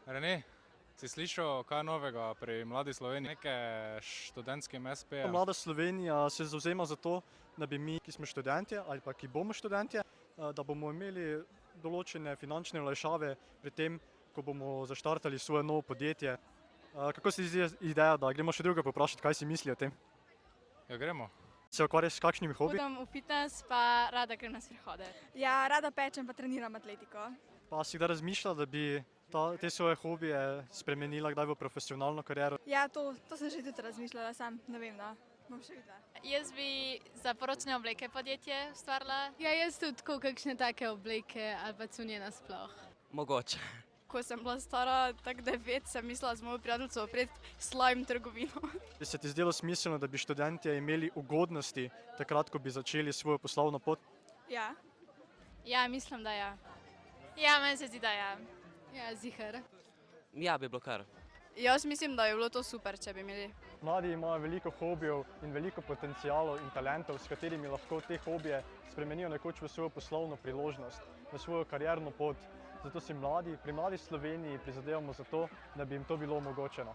Rene, si slišal kaj novega pri Mladi Sloveniji, neke študentskim SP-jem? Mlada Slovenija se zavzema za to, da bi mi, ki smo študentje ali pa ki bomo študentje, da bomo imeli določene finančne olajšave pri tem, ko bomo zaštartali svoje novo podjetje. Kako se ti zdi ideja, da gremo še druga povprašati, kaj si misli o tem? Ja, gremo. Se ukvarjaš s kakšnimi hobiji? Hodim v fitness, pa rada grem na sprehode. Ja, rada pečem pa treniram atletiko. Pa si kdaj razmišljala, da bi te svoje hobije spremenila kdaj v profesionalno kariero? Ja, to sem že tudi razmišljala, sam ne vem, da bom še videla. Jaz bi za poročne obleke podjetje ustvarila. Ja, jaz tudi tako kakšne take obleke ali pa cunje nasploh. Mogoče. Ko sem bila stara tak 9, sem mislila z mojo prijateljico odpreti slime trgovino. Bi se ti zdelo smiselno, da bi študentje imeli ugodnosti takrat, ko bi začeli svojo poslovno pot? Ja. Ja, mislim, da ja. Ja, meni se zdi, da ja. Ja, ziher. Ja, bi bilo kar. Jaz mislim, da je bilo to super, če bi imeli. Mladi imajo veliko hobijev in veliko potencialov in talentov, s katerimi lahko te hobije spremenijo nekoč v svojo poslovno priložnost, v svojo karierno pot. Zato si pri Mladi Sloveniji prizadevamo za to, da bi jim to bilo omogočeno.